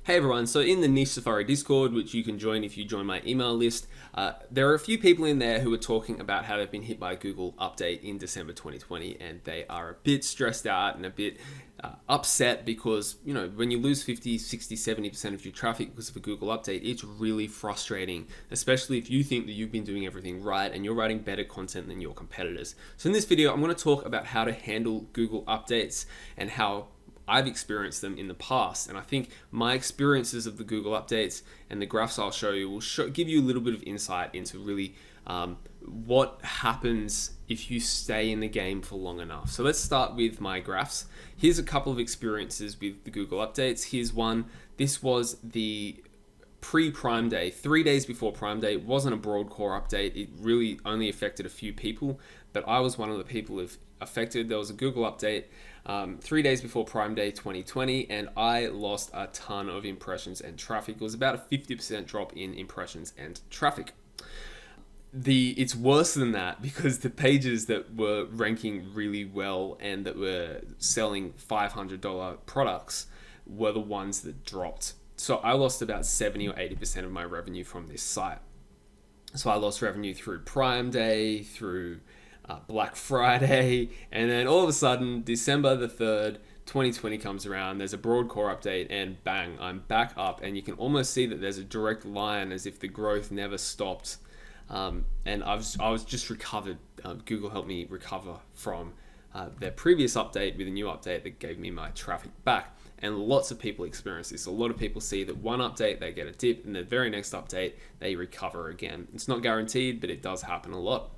Hey everyone, so in the Niche Safari Discord, which you can join if you join my email list, there are a few people in there who are talking about how they've been hit by a Google update in December 2020 and they are a bit stressed out and a bit upset because, when you lose 50, 60, 70% of your traffic because of a Google update, it's really frustrating, especially if you think that you've been doing everything right and you're writing better content than your competitors. So in this video, I'm going to talk about how to handle Google updates and how I've experienced them in the past, and I think my experiences of the Google updates and the graphs I'll show you will give you a little bit of insight into really what happens if you stay in the game for long enough. So let's start with my graphs. Here's a couple of experiences with the Google updates. Here's one. This was the pre-Prime Day, 3 days before Prime Day. It wasn't a broad core update. It really only affected a few people, but I was one of the people affected. There was a Google update 3 days before Prime Day 2020, and I lost a ton of impressions and traffic. It was about a 50% drop in impressions and traffic. It's worse than that because the pages that were ranking really well and that were selling $500 products were the ones that dropped. So I lost about 70 or 80% of my revenue from this site. So I lost revenue through Prime Day, through Black Friday, and then all of a sudden, December the 3rd, 2020 comes around, there's a broad core update, and bang, I'm back up, and you can almost see that there's a direct line as if the growth never stopped. And I was just recovered. Google helped me recover from their previous update with a new update that gave me my traffic back. And lots of people experience this. A lot of people see that one update, they get a dip, and the very next update, they recover again. It's not guaranteed, but it does happen a lot.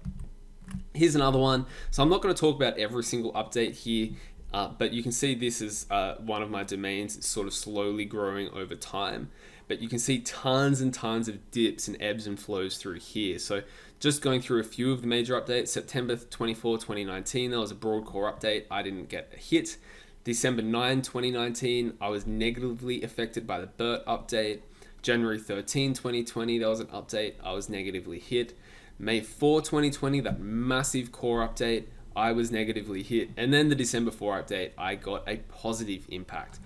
Here's another one. So I'm not going to talk about every single update here, but you can see this is one of my domains. It's sort of slowly growing over time, but you can see tons and tons of dips and ebbs and flows through here. So just going through a few of the major updates, September 24, 2019, there was a broad core update. I didn't get a hit. December 9, 2019, I was negatively affected by the BERT update. January 13, 2020, there was an update. I was negatively hit. May 4, 2020, that massive core update, I was negatively hit. And then the December 4 update, I got a positive impact.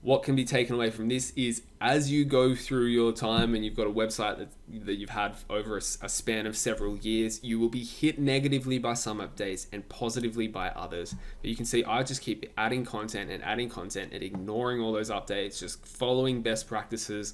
What can be taken away from this is as you go through your time and you've got a website that you've had over a span of several years, you will be hit negatively by some updates and positively by others. But you can see I just keep adding content and ignoring all those updates, just following best practices,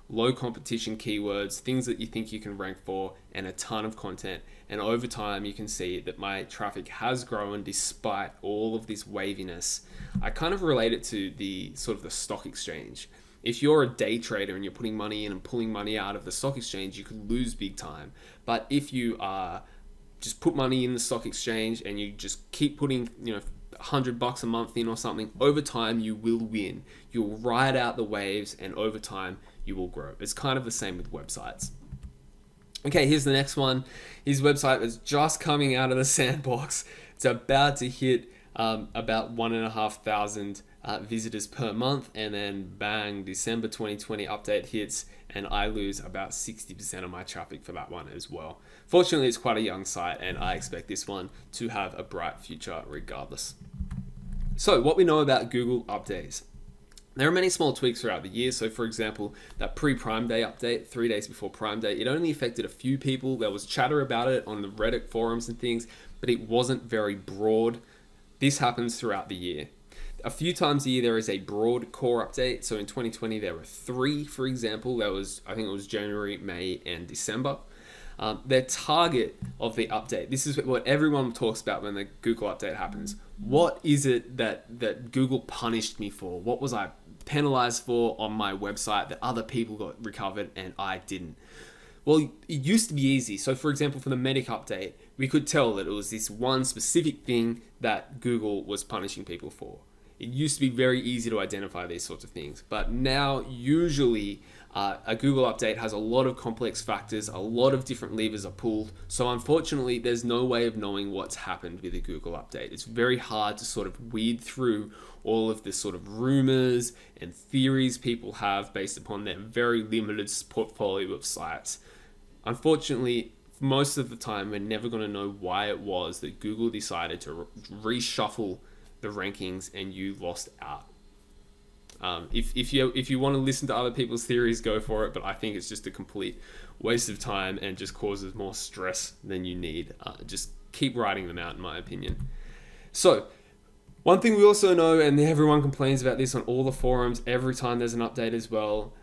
low competition keywords, things that you think you can rank for, and a ton of content. And over time, you can see that my traffic has grown despite all of this waviness. I kind of relate it to the stock exchange. If you're a day trader and you're putting money in and pulling money out of the stock exchange, you could lose big time. But if you just put money in the stock exchange and you just keep putting, $100 a month in or something, over time you will win. You'll ride out the waves, and over time you will grow. It's kind of the same with websites. Okay, here's the next one. His website is just coming out of the sandbox. It's about to hit about 1,500 visitors per month, and then bang, December 2020 update hits, and I lose about 60% of my traffic for that one as well. Fortunately, it's quite a young site, and I expect this one to have a bright future regardless. So what we know about Google updates. There are many small tweaks throughout the year. So for example, that pre-Prime Day update, 3 days before Prime Day, it only affected a few people. There was chatter about it on the Reddit forums and things, but it wasn't very broad. This happens throughout the year. A few times a year, there is a broad core update. So in 2020, there were 3, for example. I think it was January, May, and December. Their target of the update, this is what everyone talks about when the Google update happens. What is it that Google punished me for? What was I penalized for on my website that other people got recovered and I didn't? Well, it used to be easy. So for example, for the medic update, we could tell that it was this one specific thing that Google was punishing people for. It used to be very easy to identify these sorts of things, but now usually a Google update has a lot of complex factors, a lot of different levers are pulled. So unfortunately, there's no way of knowing what's happened with a Google update. It's very hard to sort of weed through all of the sort of rumors and theories people have based upon their very limited portfolio of sites. Unfortunately, most of the time, we're never going to know why it was that Google decided to reshuffle the rankings and you lost out. If you want to listen to other people's theories, go for it. But I think it's just a complete waste of time and just causes more stress than you need. Just keep writing them out, in my opinion. So one thing we also know, and everyone complains about this on all the forums every time there's an update as well.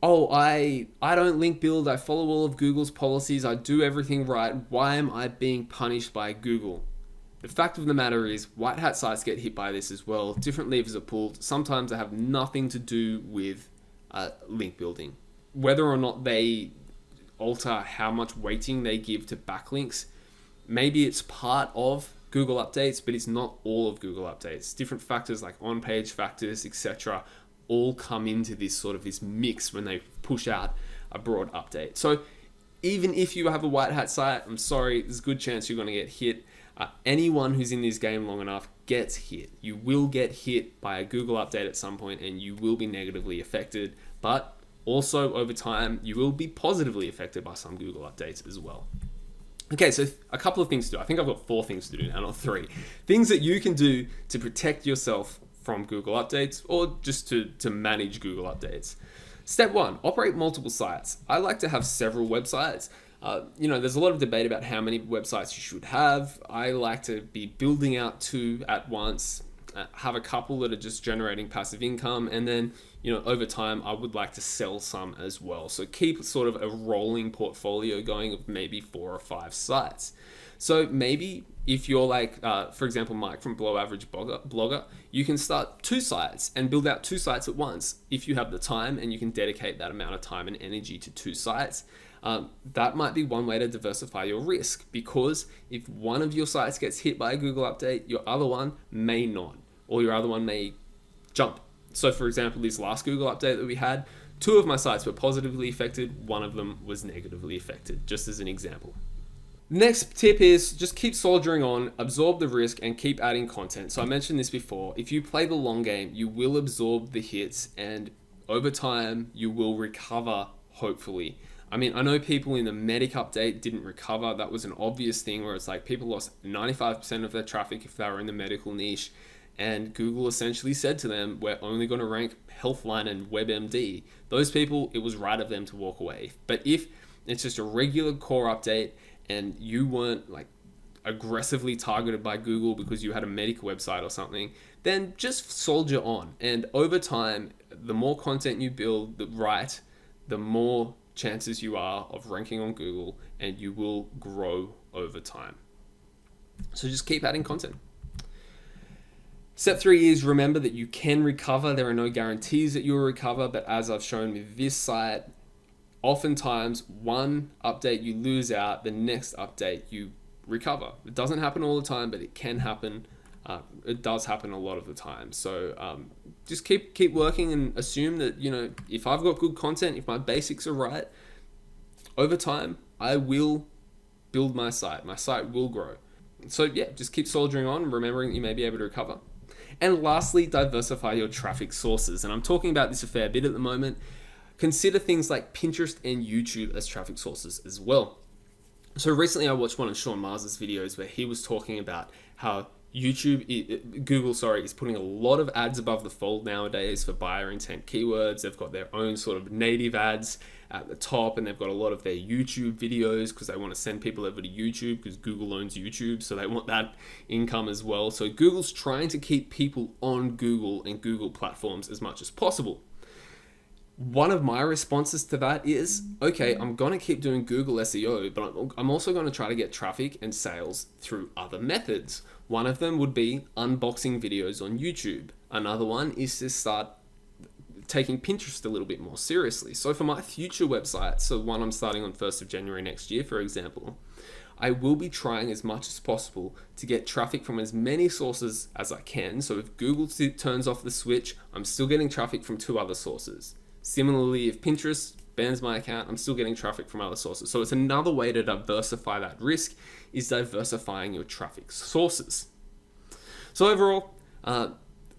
Oh, I don't link build. I follow all of Google's policies. I do everything right. Why am I being punished by Google? The fact of the matter is, white hat sites get hit by this as well. Different levers are pulled. Sometimes they have nothing to do with link building. Whether or not they alter how much weighting they give to backlinks, maybe it's part of Google updates, but it's not all of Google updates. Different factors like on-page factors, etc., all come into this mix when they push out a broad update. So even if you have a white hat site, I'm sorry, there's a good chance you're going to get hit. Anyone who's in this game long enough gets hit. You will get hit by a Google update at some point and you will be negatively affected, but also over time, you will be positively affected by some Google updates as well. Okay, so a couple of things to do. I think I've got 4 things to do now, not 3. Things that you can do to protect yourself from Google updates or just to manage Google updates. Step 1, operate multiple sites. I like to have several websites. There's a lot of debate about how many websites you should have. I like to be building out 2 at once, have a couple that are just generating passive income, and then, over time, I would like to sell some as well. So keep sort of a rolling portfolio going of maybe 4 or 5 sites. So maybe if you're like, for example, Mike from Below Average Blogger, you can start 2 sites and build out 2 sites at once if you have the time and you can dedicate that amount of time and energy to 2 sites. That might be one way to diversify your risk, because if one of your sites gets hit by a Google update, your other one may not, or your other one may jump. So for example, this last Google update that we had, 2 of my sites were positively affected, 1 of them was negatively affected, just as an example. Next tip is just keep soldiering on, absorb the risk, and keep adding content. So I mentioned this before. If you play the long game, you will absorb the hits, and over time, you will recover, hopefully. I mean, I know people in the Medic update didn't recover. That was an obvious thing where it's like people lost 95% of their traffic if they were in the medical niche. And Google essentially said to them, we're only going to rank Healthline and WebMD. Those people, it was right of them to walk away. But if it's just a regular core update and you weren't like aggressively targeted by Google because you had a medical website or something, then just soldier on. And over time, the more content you build right, the more chances you are of ranking on Google, and you will grow over time. So just keep adding content. Step 3 is remember that you can recover. There are no guarantees that you'll recover, but as I've shown with this site, oftentimes one update you lose out, the next update you recover. It doesn't happen all the time, but it can happen. It does happen a lot of the time. So just keep working and assume that, if I've got good content, if my basics are right, over time, I will build my site. My site will grow. So yeah, just keep soldiering on, remembering that you may be able to recover. And lastly, diversify your traffic sources. And I'm talking about this a fair bit at the moment. Consider things like Pinterest and YouTube as traffic sources as well. So recently I watched one of Sean Mars's videos where he was talking about how Google is putting a lot of ads above the fold nowadays for buyer intent keywords. They've got their own sort of native ads at the top, and they've got a lot of their YouTube videos because they want to send people over to YouTube because Google owns YouTube, so they want that income as well. So Google's trying to keep people on Google and Google platforms as much as possible. One of my responses to that is, okay, I'm going to keep doing Google SEO, but I'm also going to try to get traffic and sales through other methods. One of them would be unboxing videos on YouTube. Another one is to start taking Pinterest a little bit more seriously. So for my future website, so one I'm starting on 1st of January next year, for example, I will be trying as much as possible to get traffic from as many sources as I can. So if Google turns off the switch, I'm still getting traffic from 2 other sources. Similarly, if Pinterest bans my account, I'm still getting traffic from other sources. So it's another way to diversify that risk, is diversifying your traffic sources. So overall,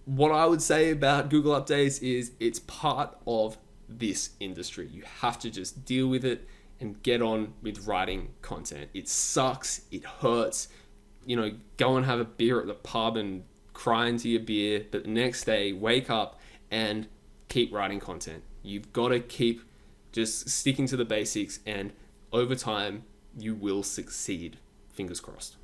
what I would say about Google updates is it's part of this industry. You have to just deal with it and get on with writing content. It sucks, it hurts. Go and have a beer at the pub and cry into your beer, but the next day, wake up and keep writing content. You've got to keep just sticking to the basics, and over time, you will succeed. Fingers crossed.